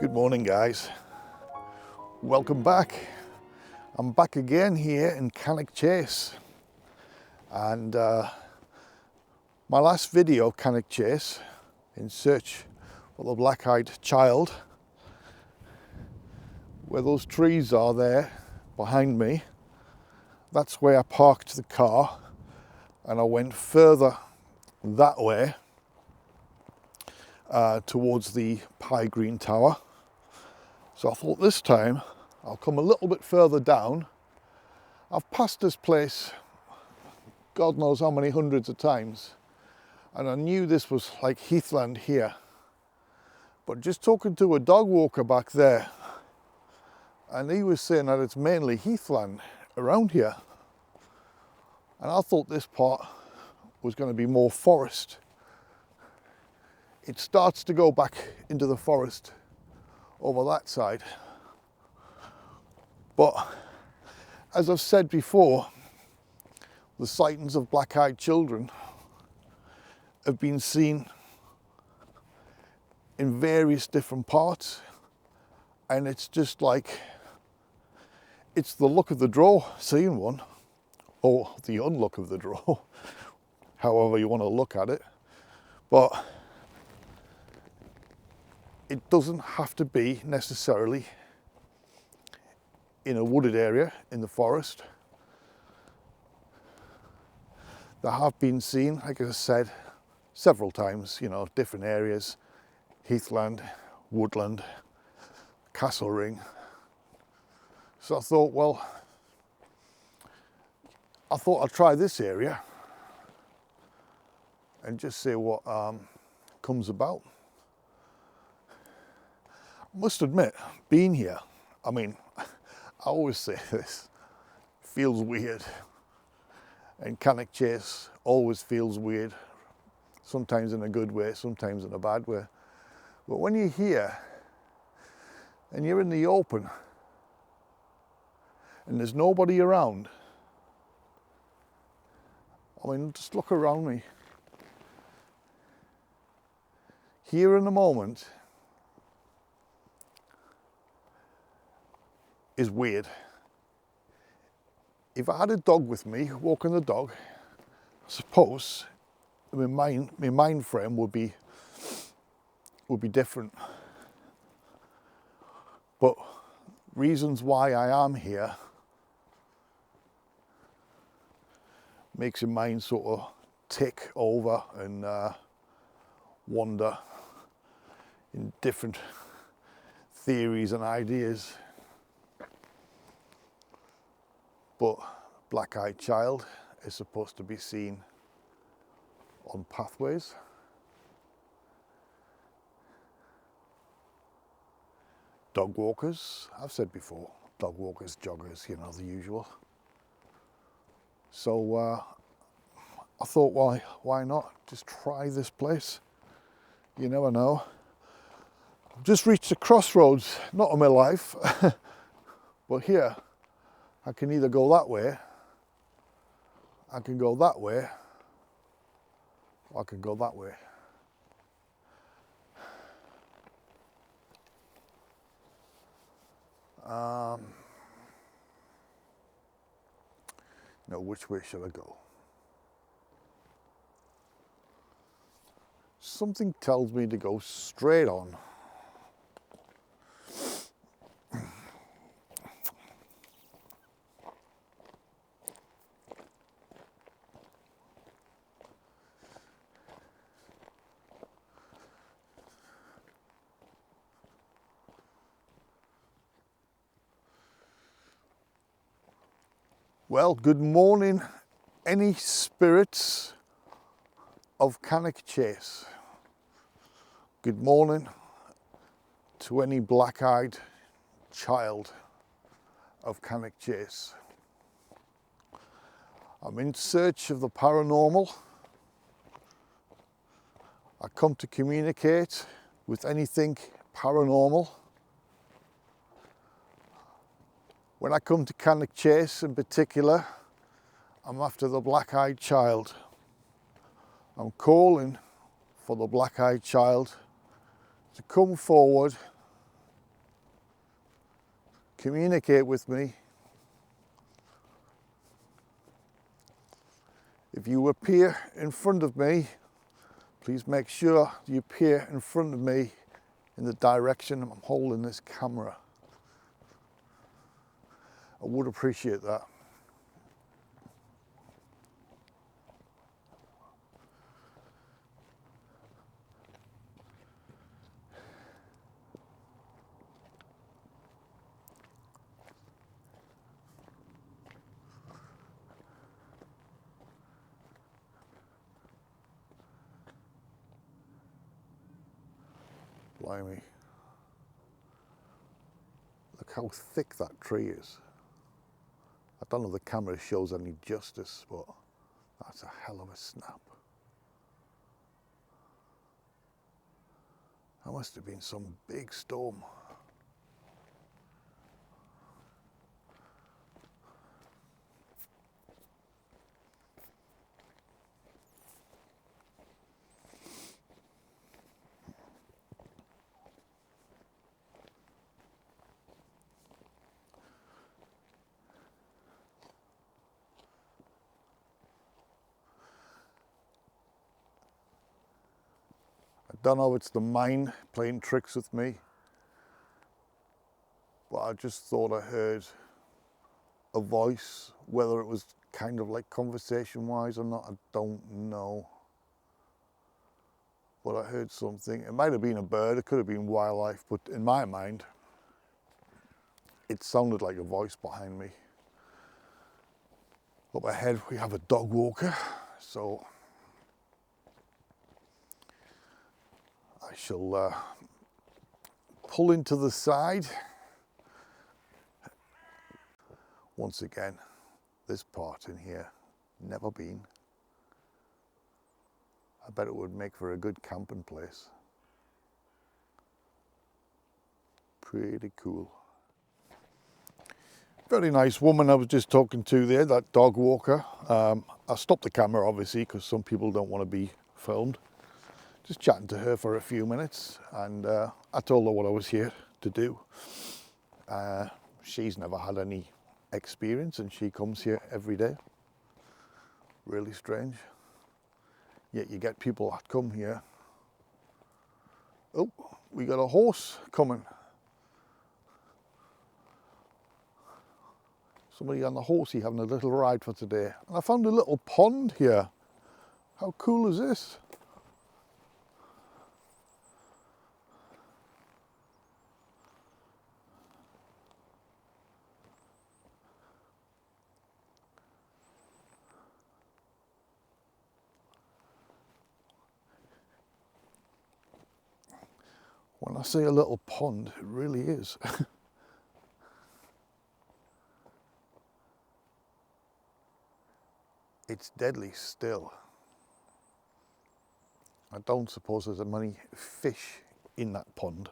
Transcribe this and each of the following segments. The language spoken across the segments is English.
Good morning, guys. Welcome back. I'm back again here in Cannock Chase, and my last video, Cannock Chase, in search for the black-eyed child, where those trees are there behind me, that's where I parked the car, and I went further that way towards the pie green tower. So I thought this time I'll come a little bit further down. I've passed this place God knows how many hundreds of times, and I knew this was like heathland here, but just talking to a dog walker back there, and he was saying that it's mainly heathland around here, and I thought this part was going to be more forest. It starts to go back into the forest over that side, but as I've said before, the sightings of black-eyed children have been seen in various different parts, and it's just like, it's the luck of the draw seeing one, or the unluck of the draw, however you want to look at it. But it doesn't have to be necessarily in a wooded area in the forest. There have been seen, like I said, several times, you know, different areas, heathland, woodland, castle ring. So I thought, well, I'd try this area and just see what comes about. I must admit, being here, I mean, I always say this, feels weird. And Cannock Chase always feels weird, sometimes in a good way, sometimes in a bad way. But when you're here and you're in the open and there's nobody around, I mean, just look around me. Here in the moment is weird. If I had a dog with me, walking the dog, I suppose my mind frame would be different. But reasons why I am here makes your mind sort of tick over and wander in different theories and ideas. But black-eyed child is supposed to be seen on pathways, dog walkers, I've said before, dog walkers, joggers, you know, the usual. So I thought, why not just try this place? You never know. I've just reached a crossroads, not in my life, but here I can either go that way, I can go that way, or I can go that way. Now, which way should I go? Something tells me to go straight on. Well, good morning, any spirits of Cannock Chase. Good morning to any black-eyed child of Cannock Chase. I'm in search of the paranormal. I come to communicate with anything paranormal. When I come to Cannock Chase in particular, I'm after the black-eyed child. I'm calling for the black-eyed child to come forward communicate with me. If you appear in front of me, please make sure you appear in front of me in the direction I'm holding this camera. I would appreciate that. Blimey. Look how thick that tree is. I don't know if the camera shows any justice, but that's a hell of a snap. That must have been some big storm. I don't know if it's the mind playing tricks with me, but I just thought I heard a voice. Whether it was kind of like conversation wise or not, I don't know. But I heard something. It might have been a bird, it could have been wildlife, but in my mind, it sounded like a voice behind me. Up ahead we have a dog walker, so I shall pull into the side. Once again, this part in here, never been. I bet it would make for a good camping place. Pretty cool. Very nice woman I was just talking to there, that dog walker. I stopped the camera obviously because some people don't want to be filmed. Just chatting to her for a few minutes, and I told her what I was here to do. She's never had any experience and she comes here every day. Really strange. Yet you get people that come here. Oh, we got a horse coming. Somebody on the horsey having a little ride for today. And I found a little pond here. How cool is this? When I say a little pond, it really is. It's deadly still. I don't suppose there's many fish in that pond.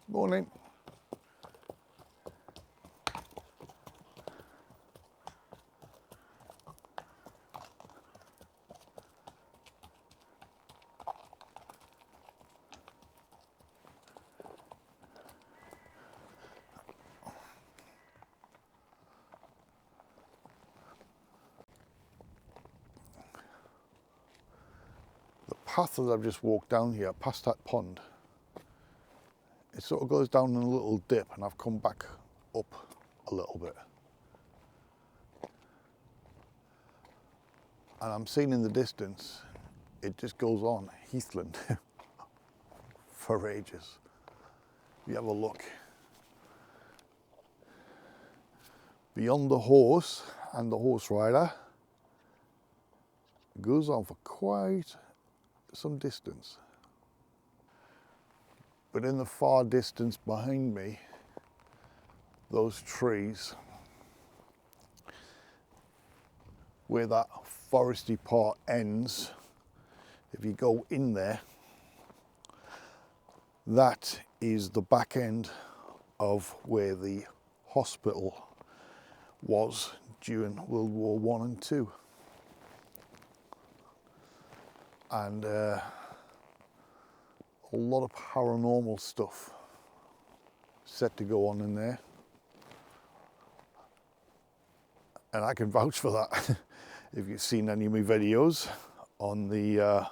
Morning. The path that I've just walked down here, past that pond, it sort of goes down in a little dip, and I've come back up a little bit. And I'm seeing in the distance it just goes on heathland for ages. You have a look. Beyond the horse and the horse rider, it goes on for quite some distance. But in the far distance behind me, those trees, where that foresty part ends, if you go in there, that is the back end of where the hospital was during World War I and II. And a lot of paranormal stuff set to go on in there. And I can vouch for that. If you've seen any of my videos on the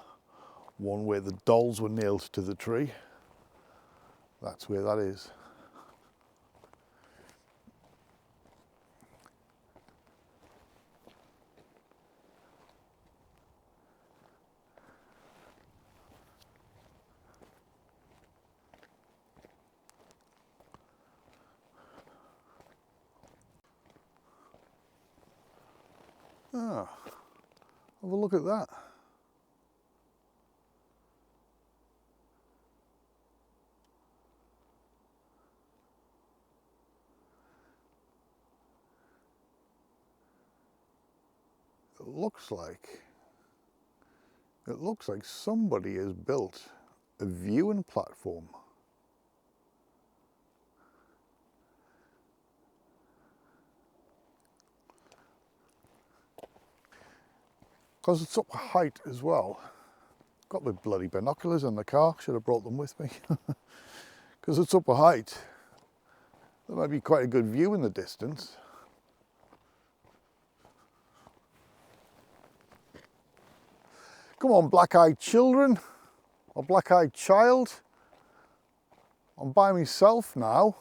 one where the dolls were nailed to the tree, that's where that is. Ah, have a look at that. It looks like somebody has built a viewing platform. Because it's up a height as well. Got my bloody binoculars in the car, should have brought them with me. Because it's up a height, there might be quite a good view in the distance. Come on, black-eyed children, or black-eyed child. I'm by myself now.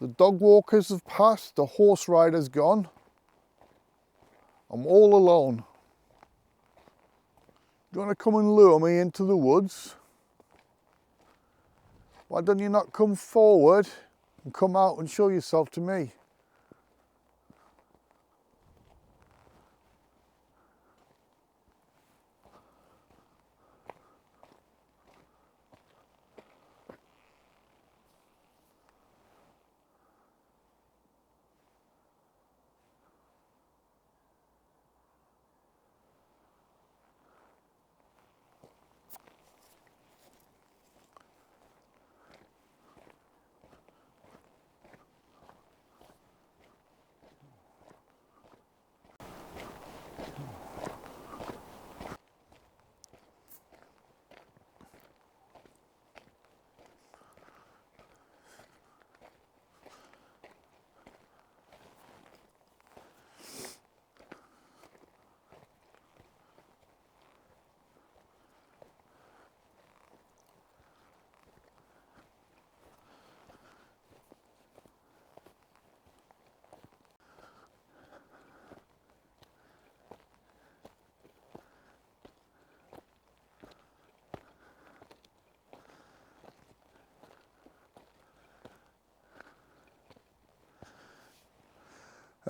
The dog walkers have passed, the horse rider's gone. I'm all alone. You want to come and lure me into the woods? Why don't you not come forward and come out and show yourself to me?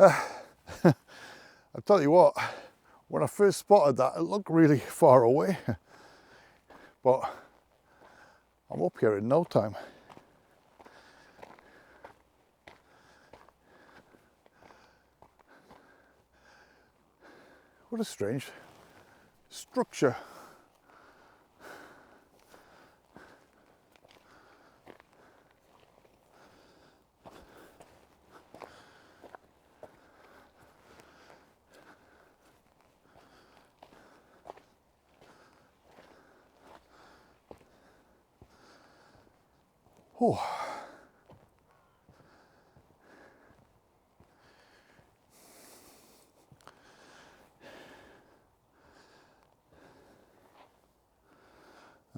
I tell you what, when I first spotted that, it looked really far away, but I'm up here in no time. What a strange structure. Oh.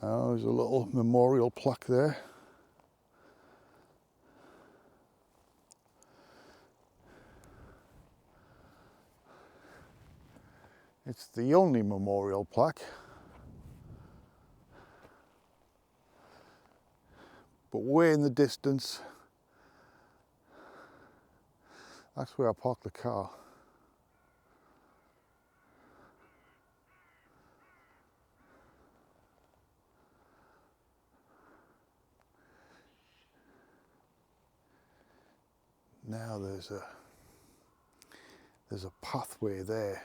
Oh, there's a little memorial plaque there. It's the only memorial plaque, but way in the distance, that's where I parked the car. Now there's a pathway there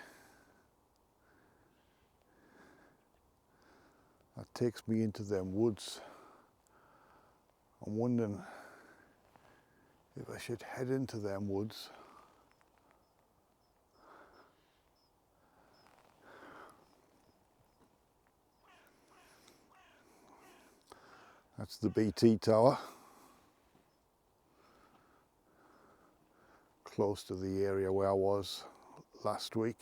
that takes me into them woods. I'm wondering if I should head into them woods That's the BT tower, close to the area where I was last week.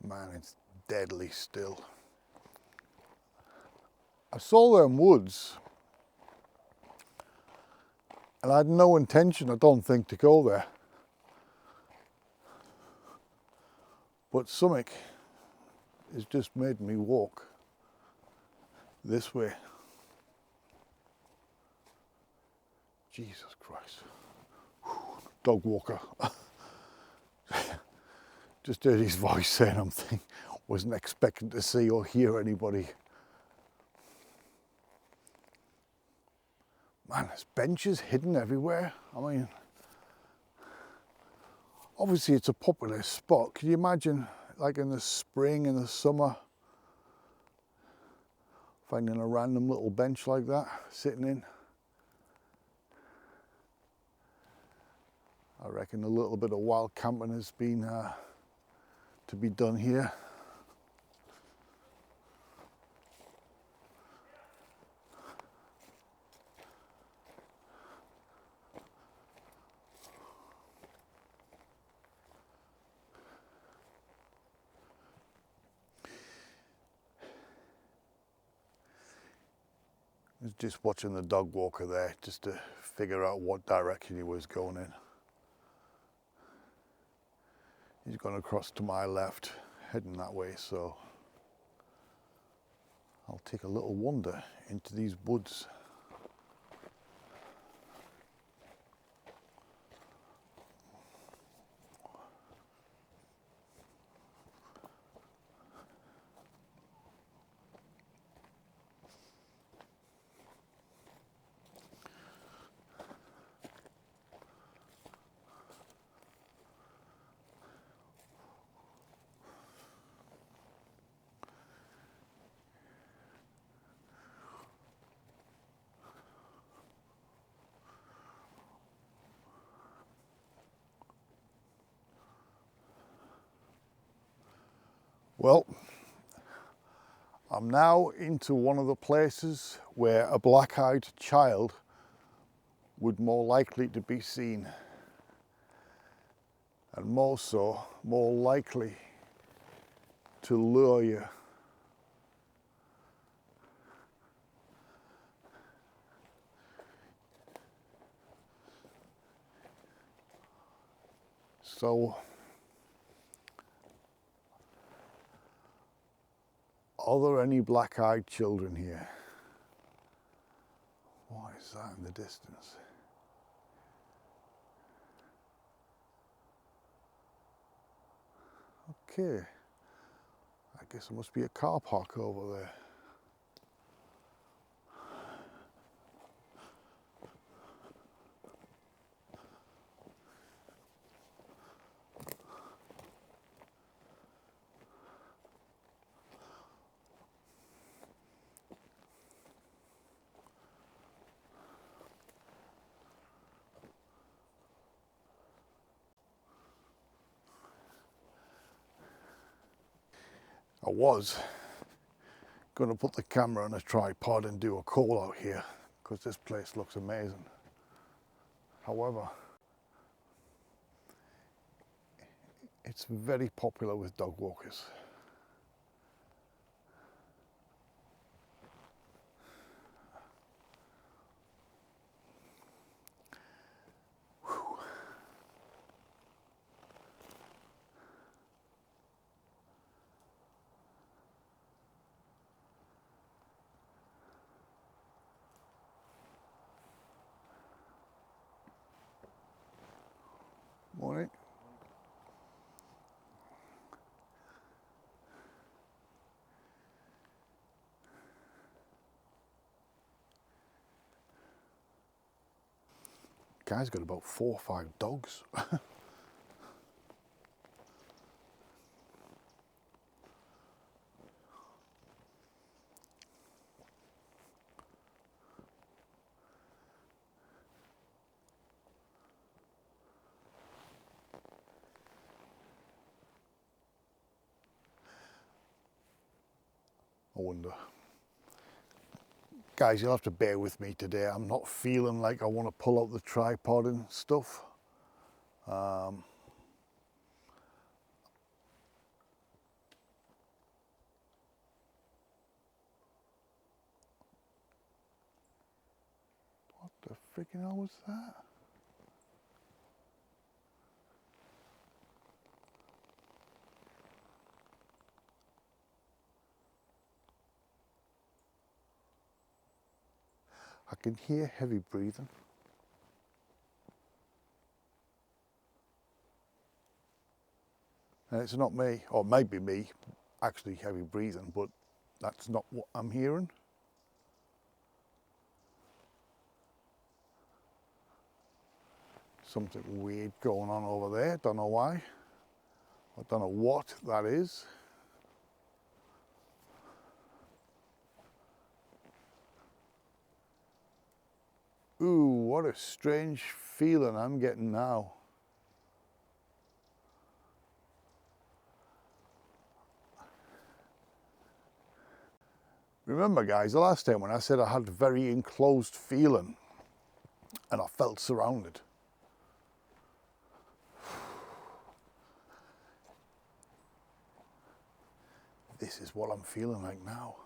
Man, it's deadly still. I saw them woods and I had no intention, I don't think, to go there. But something has just made me walk this way. Jesus Christ. Dog walker. Just heard his voice saying something. Wasn't expecting to see or hear anybody. Man, there's benches hidden everywhere. I mean, obviously it's a popular spot. Can you imagine, like in the spring, in the summer, finding a random little bench like that, sitting in? I reckon a little bit of wild camping has been to be done here. I was just watching the dog walker there just to figure out what direction he was going in. He's gone across to my left, heading that way, so I'll take a little wander into these woods. Well, I'm now into one of the places where a black-eyed child would more likely to be seen, and more so, more likely to lure you. So Are there any black-eyed children here? What is that in the distance? Okay, I guess there must be a car park over there. I was going to put the camera on a tripod and do a call out here because this place looks amazing. However, it's very popular with dog walkers. Morning. Guy's got about 4 or 5 dogs. I wonder. Guys, you'll have to bear with me today. I'm not feeling like I want to pull out the tripod and stuff. What the freaking hell was that? I can hear heavy breathing. And it's not me, or maybe me, actually heavy breathing, but that's not what I'm hearing. Something weird going on over there, don't know why. I don't know what that is. Ooh, what a strange feeling I'm getting now. Remember guys, the last time when I said I had a very enclosed feeling and I felt surrounded. This is what I'm feeling like now.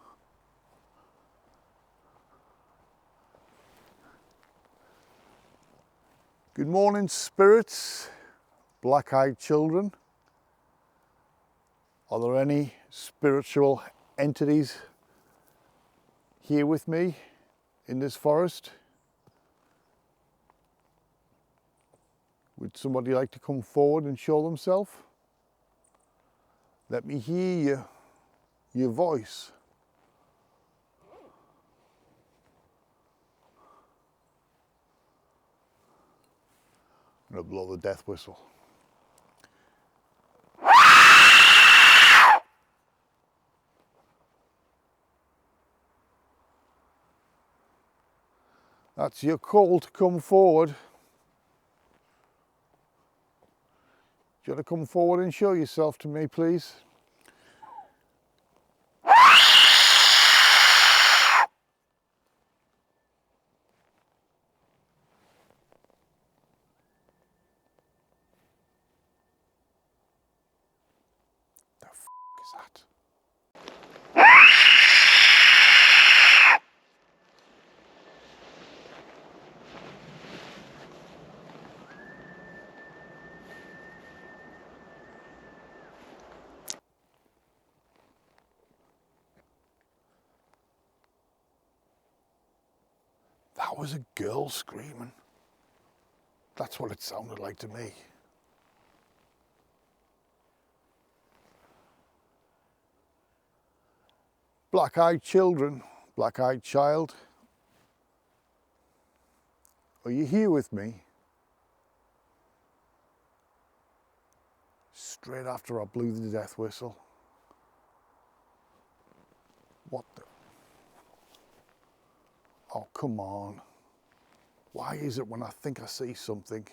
Good morning, spirits, black-eyed children. Are there any spiritual entities here with me in this forest? Would somebody like to come forward and show themselves? Let me hear your voice. I'm going to blow the death whistle. That's your call to come forward. Do you want to come forward and show yourself to me, please? The f is that? That was a girl screaming. That's what it sounded like to me. Black-eyed children, black-eyed child. Are you here with me? Straight after I blew the death whistle. What the? Oh, come on. Why is it when I think I see something?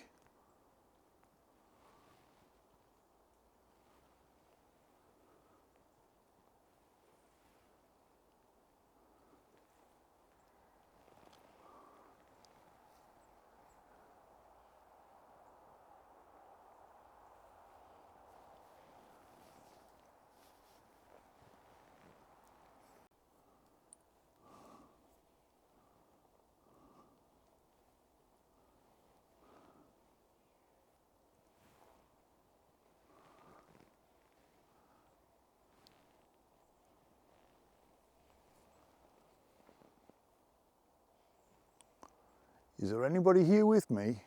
Is there anybody here with me?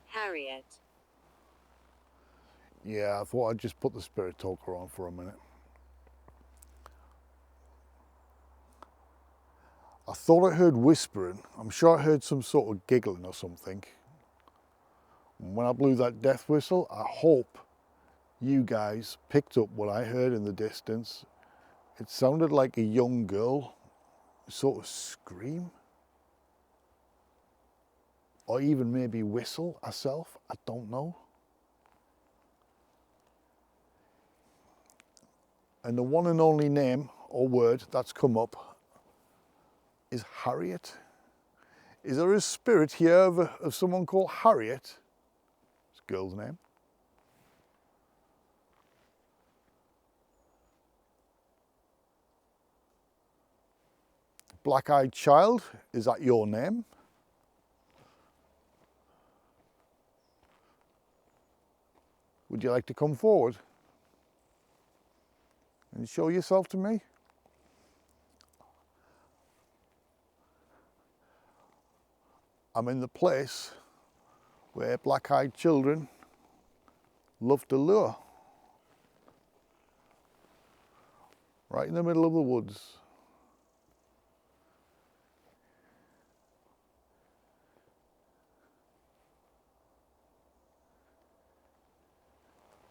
Harriet. Yeah, I thought I'd just put the spirit talker on for a minute. I thought I heard whispering. I'm sure I heard some sort of giggling or something. And when I blew that death whistle, I hope you guys picked up what I heard in the distance. It sounded like a young girl sort of scream. Or even maybe whistle herself, I don't know. And the one and only name or word that's come up is Harriet. Is there a spirit here of someone called Harriet? It's a girl's name. Black-eyed child, is that your name? Would you like to come forward and show yourself to me? I'm in the place where black-eyed children love to lure. Right in the middle of the woods.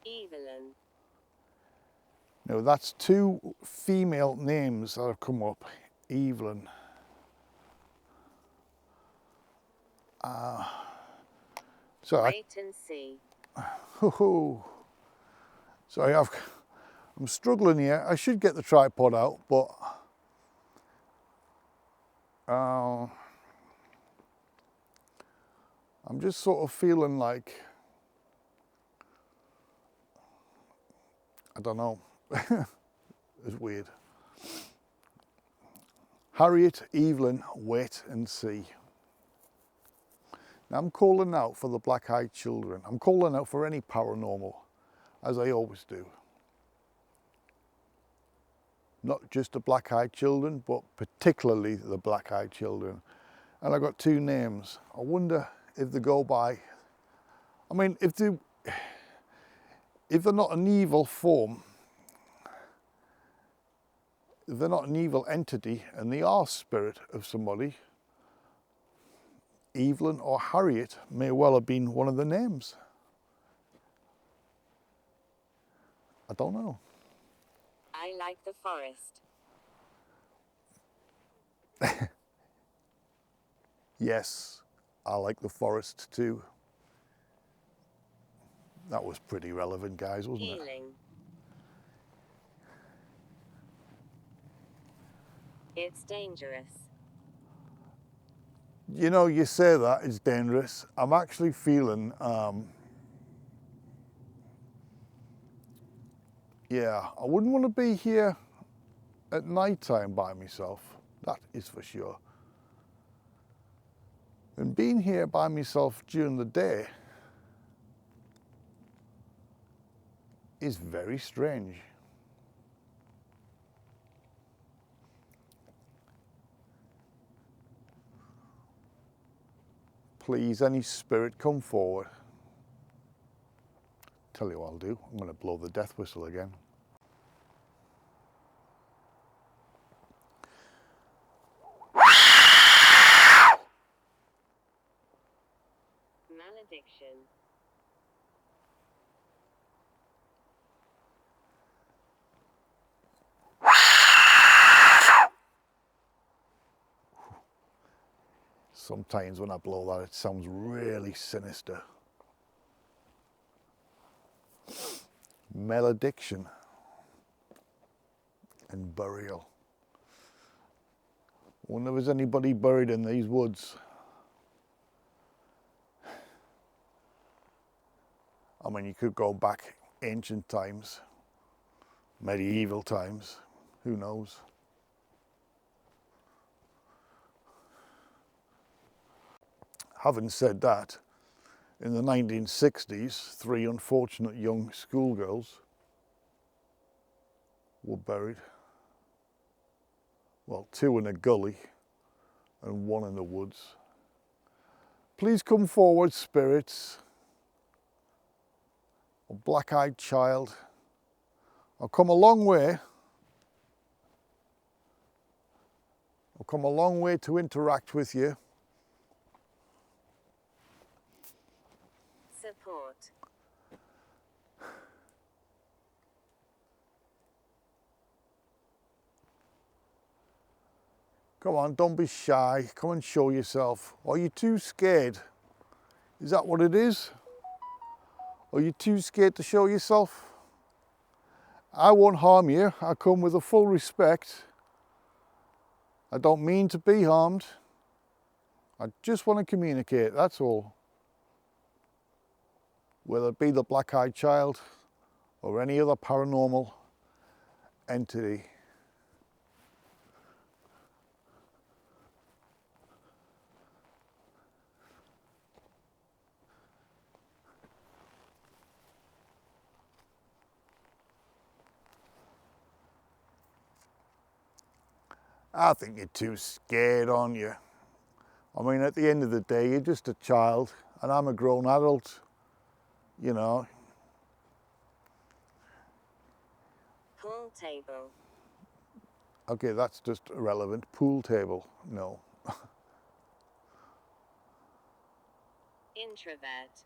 Evelyn. Now that's two female names that have come up. Evelyn. Sorry. Wait and see. Sorry, I'm struggling here. I should get the tripod out, but I'm just sort of feeling like, I don't know. It's weird. Harriet, Evelyn, wait and see. Now I'm calling out for the black-eyed children. I'm calling out for any paranormal, as I always do. Not just the black-eyed children, but particularly the black-eyed children. And I've got two names. I wonder if they go by, I mean, if they're not an evil form, if they're not an evil entity and they are spirit of somebody, Evelyn or Harriet may well have been one of the names. I don't know. I like the forest. Yes, I like the forest too. That was pretty relevant, guys, wasn't it? Healing. It's dangerous. You know, you say that it's dangerous. I'm actually feeling, Yeah, I wouldn't want to be here at night time by myself, that is for sure. And being here by myself during the day is very strange. Please, any spirit, come forward. Tell you what I'll do, I'm going to blow the death whistle again. Malediction. Sometimes when I blow that, it sounds really sinister. Malediction and burial. Wonder if there's anybody buried in these woods. I mean, you could go back ancient times, medieval times, who knows? Having said that, in the 1960s, 3 unfortunate young schoolgirls were buried. Well, 2 in a gully and 1 in the woods. Please come forward, spirits. A black-eyed child. I've come a long way. I've come a long way to interact with you. Support. Come on, don't be shy. Come and show yourself. Are you too scared? Is that what it is? Are you too scared to show yourself? I won't harm you. I come with a full respect. I don't mean to be harmed. I just want to communicate, that's all. Whether it be the black-eyed child or any other paranormal entity. I think you're too scared, aren't you? I mean, at the end of the day, you're just a child and I'm a grown adult, you know. Pool table. Okay, that's just irrelevant. Pool table, no. Introvert.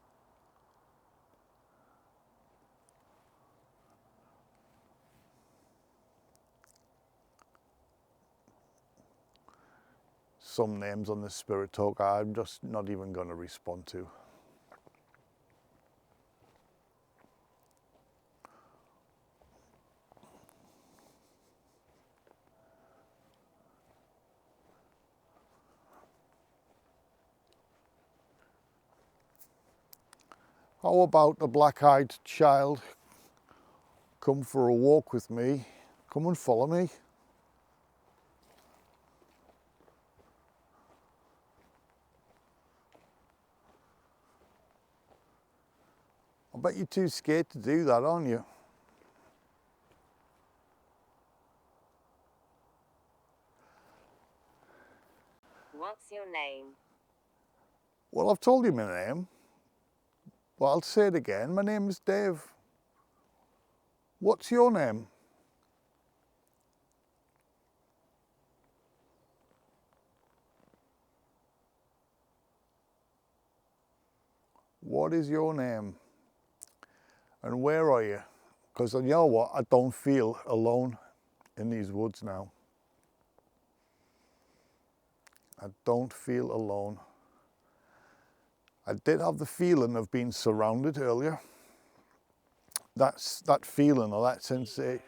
Some names on the Spirit Talk I'm just not even going to respond to. How about the black-eyed child? Come for a walk with me. Come and follow me. I bet you're too scared to do that, aren't you? What's your name? Well, I've told you my name. Well, I'll say it again. My name is Dave. What's your name? What is your name? And where are you? Because you know what? I don't feel alone in these woods now. I don't feel alone. I did have the feeling of being surrounded earlier. That feeling or that sensation.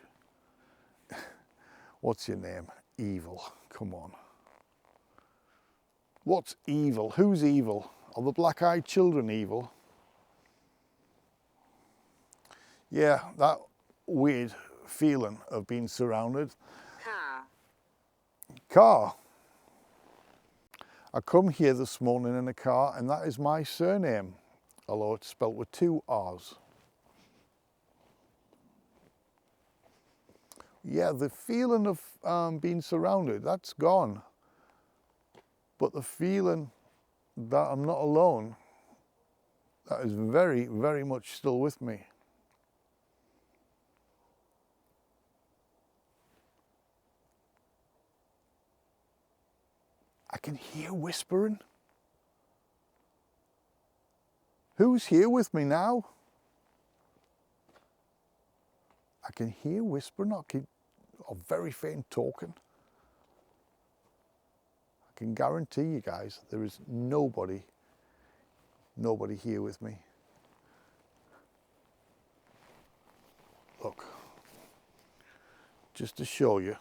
What's your name? Evil. Come on. What's evil? Who's evil? Are the black-eyed children evil? Yeah, that weird feeling of being surrounded. Car. Car. I come here this morning in a car, and that is my surname, although it's spelt with 2 R's. Yeah, the feeling of being surrounded, that's gone. But the feeling that I'm not alone, that is very, very much still with me. I can hear whispering. Who's here with me now? I can hear whispering, or very faint talking. I can guarantee you guys, there is nobody here with me. Look, just to show you.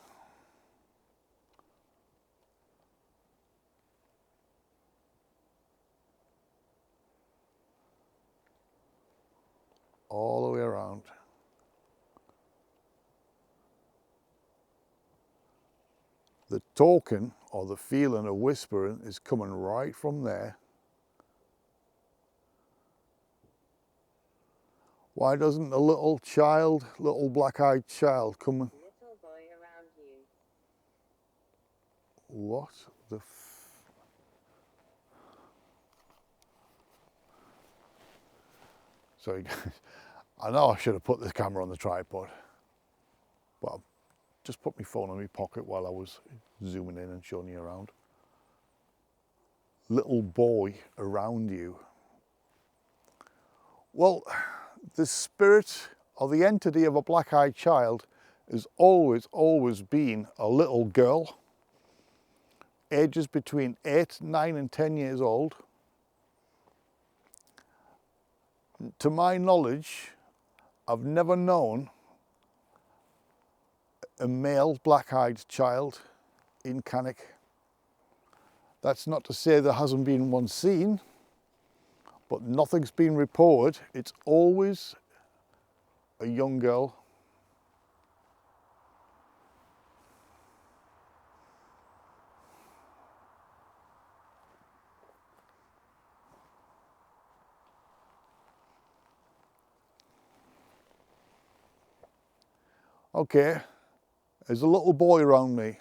All the way around. The talking or the feeling of whispering is coming right from there. Why doesn't a little child, little black-eyed child come? Little boy around you. What the Sorry guys, I know I should have put the camera on the tripod, but I just put my phone in my pocket while I was zooming in and showing you around. Little boy around you. Well, the spirit or the entity of a black-eyed child has always been a little girl, ages between 8, 9 and 10 years old. To my knowledge, I've never known a male black-eyed child in Cannock. That's not to say there hasn't been one seen, but nothing's been reported. It's always a young girl. Okay, there's a little boy around me.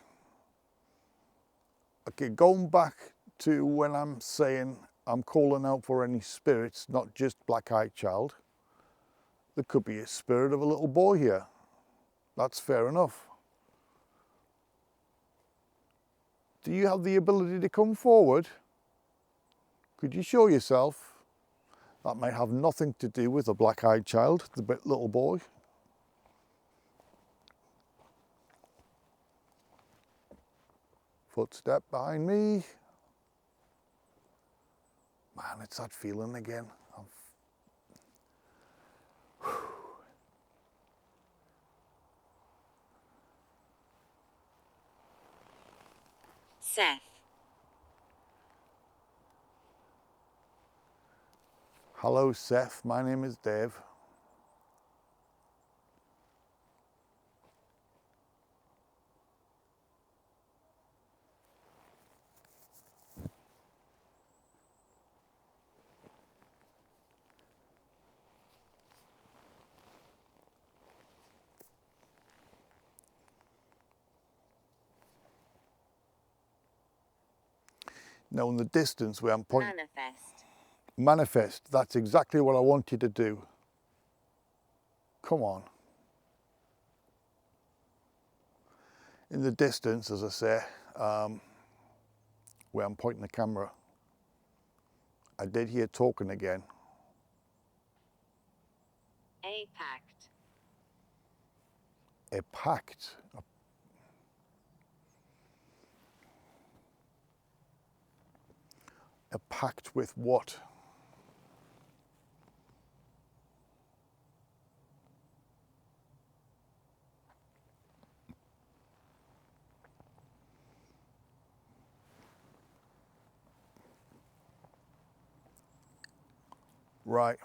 Okay, going back to when I'm saying I'm calling out for any spirits, not just black-eyed child. There could be a spirit of a little boy here. That's fair enough. Do you have the ability to come forward? Could you show yourself? That might have nothing to do with a black-eyed child, the little boy. Footstep behind me. Man, it's that feeling again. Seth. Hello, Seth. My name is Dave. Now in the distance where I'm pointing, manifest, that's exactly what I want you to do. Come on. In the distance, as I say, where I'm pointing the camera, I did hear talking again. A pact. A pact. A pact with what? Right.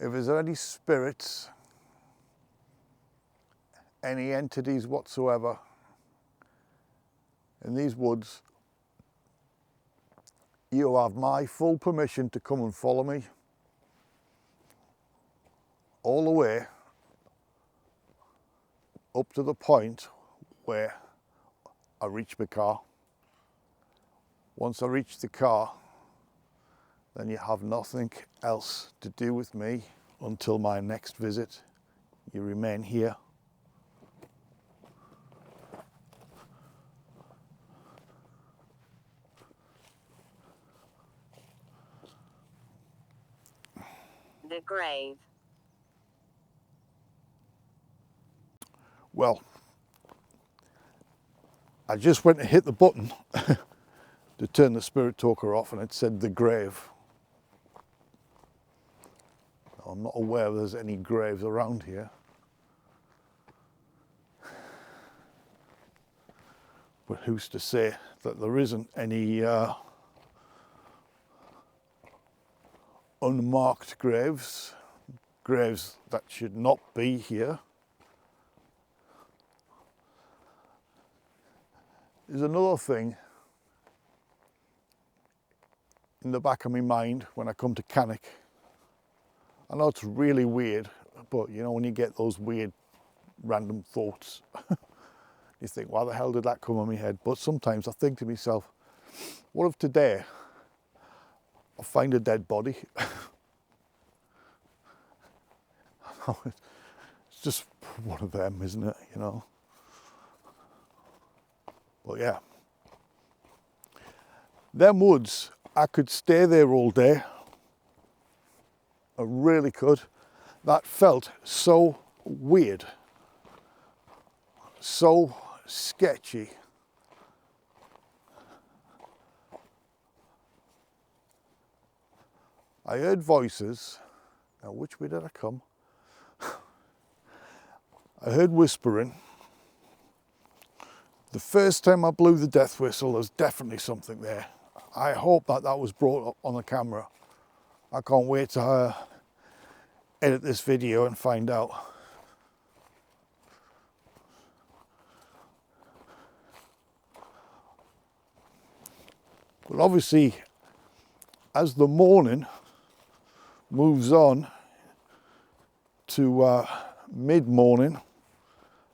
If there's any spirits any entities whatsoever in these woods, you have my full permission to come and follow me all the way up to the point where I reach my car. Once I reach the car, then you have nothing else to do with me until my next visit. You remain here. The grave. Well, I just went to hit the button to turn the spirit talker off, and it said the grave. I'm not aware there's any graves around here. But who's to say that there isn't any unmarked graves, graves that should not be here. There's another thing in the back of my mind when I come to Cannock. I know it's really weird, but you know, when you get those weird random thoughts, you think, why the hell did that come on my head? But sometimes I think to myself, what if today I find a dead body? It's just one of them, isn't it, you know? But yeah, them woods, I could stay there all day. I really could. That felt so weird, so sketchy. I heard voices. Now, which way did I come? I heard whispering. The first time I blew the death whistle, there's definitely something there. I hope that that was brought up on the camera. I can't wait to edit this video and find out. But obviously, as the morning moves on to mid-morning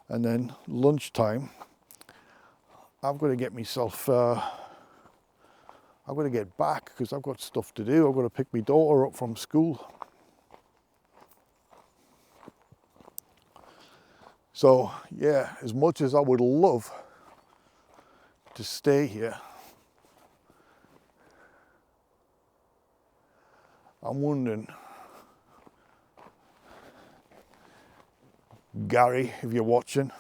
and then lunchtime, I've got to get myself, I've got to get back because I've got stuff to do. I've got to pick my daughter up from school. So yeah, as much as I would love to stay here, I'm wondering, Gary, if you're watching,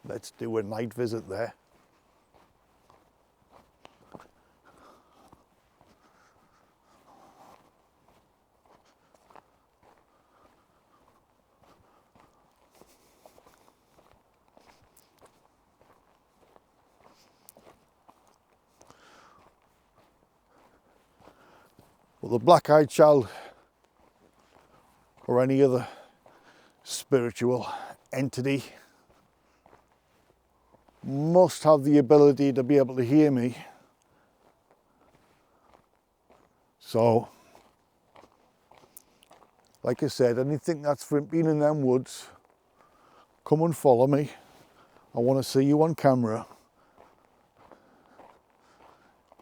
let's do a night visit there. Well, the black-eyed child or any other spiritual entity must have the ability to be able to hear me. So, like I said, anything that's been in them woods, come and follow me. I want to see you on camera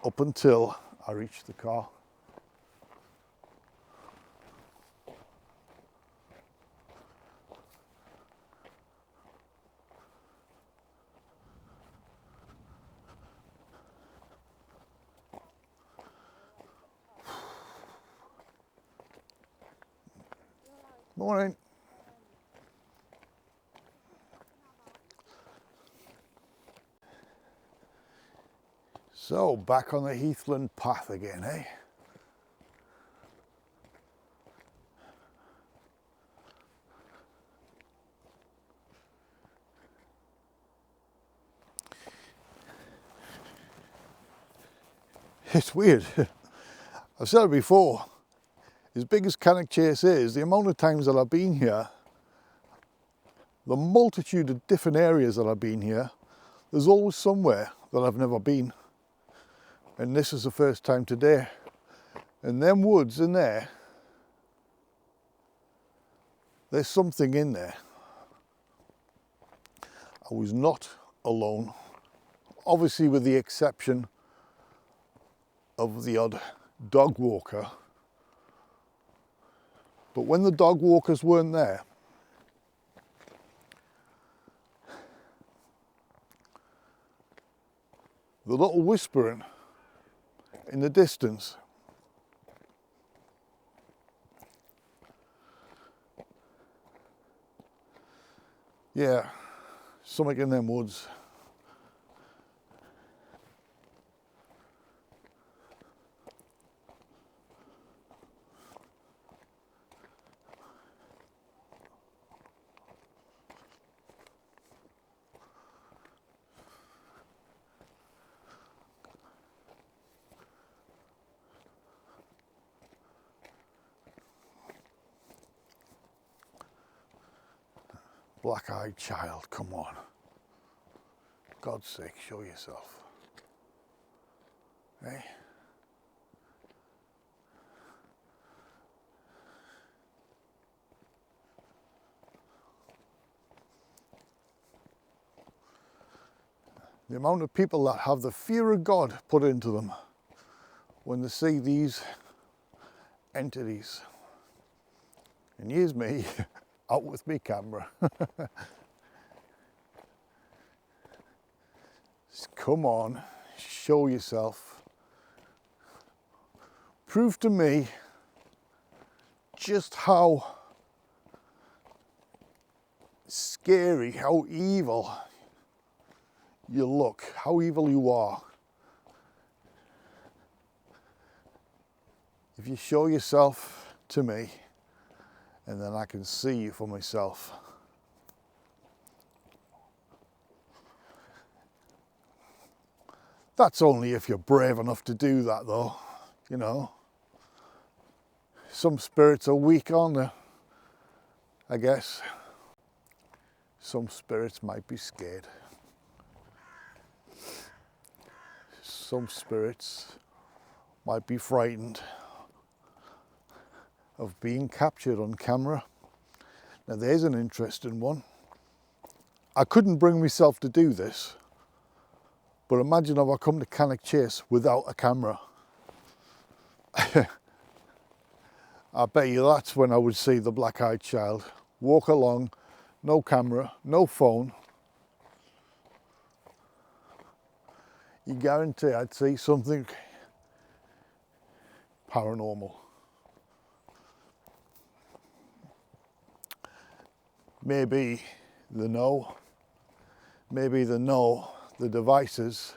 up until I reach the car. Morning. So, back on the Heathland path again, eh? It's weird. I've said it before, as big as Cannock Chase is, the amount of times that I've been here, the multitude of different areas that I've been here, there's always somewhere that I've never been. And this is the first time today. And them woods in there, there's something in there. I was not alone, obviously with the exception of the odd dog walker. But when the dog walkers weren't there, the little whispering in the distance, yeah, something in them woods. Black-eyed child, come on. God's sake, show yourself. Hey? The amount of people that have the fear of God put into them when they see these entities. And here's me, out with my camera. Come on, show yourself. Prove to me just how scary, how evil you look, how evil you are. If you show yourself to me, and then I can see you for myself. That's only if you're brave enough to do that though, you know. Some spirits are weak, aren't they? I guess. Some spirits might be scared. Some spirits might be frightened of being captured on camera. Now there's an interesting one. I couldn't bring myself to do this, but imagine if I come to Cannock Chase without a camera. I bet you that's when I would see the black-eyed child. Walk along, no camera, no phone. You guarantee I'd see something paranormal. Maybe they know the devices,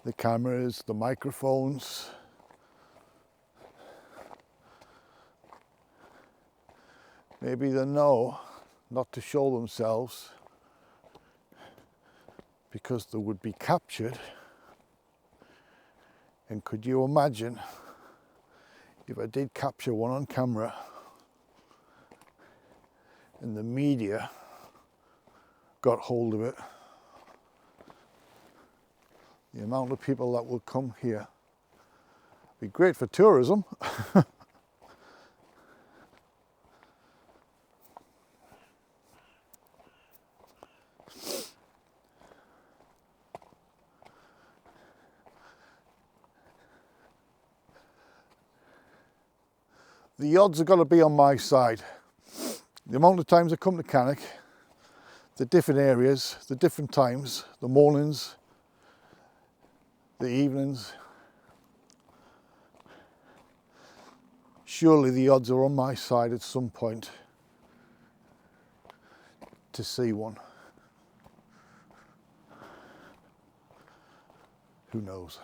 the cameras, the microphones. Maybe they know not to show themselves because they would be captured. And could you imagine if I did capture one on camera and the media got hold of it? The amount of people that would come here. Be great for tourism. The odds are going to be on my side. The amount of times I come to Cannock, the different areas, the different times, the mornings, the evenings. Surely the odds are on my side at some point to see one. Who knows?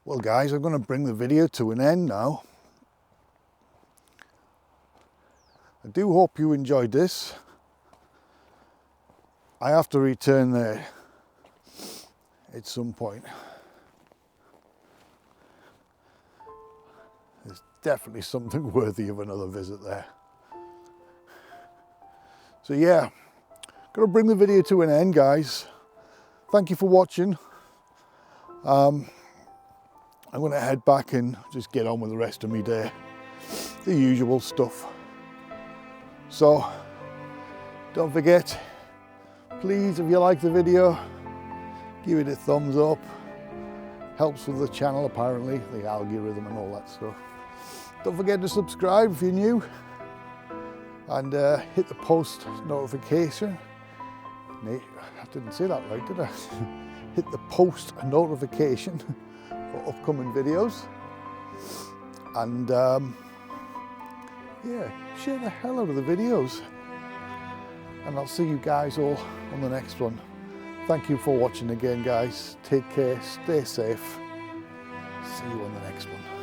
Well guys, I'm going to bring the video to an end now. I do hope you enjoyed this. I have to return there at some point. There's definitely something worthy of another visit there. So yeah, gonna bring the video to an end, guys. Thank you for watching. I'm gonna head back and just get on with the rest of my day. The usual stuff. So, don't forget, please, if you like the video, give it a thumbs up. Helps with the channel apparently, the algorithm and all that stuff. Don't forget to subscribe if you're new. And hit the post notification. I didn't say that right, did I? Hit the post notification for upcoming videos. And yeah, share the hell out of the videos. And I'll see you guys all on the next one. Thank you for watching again, guys. Take care, stay safe. See you on the next one.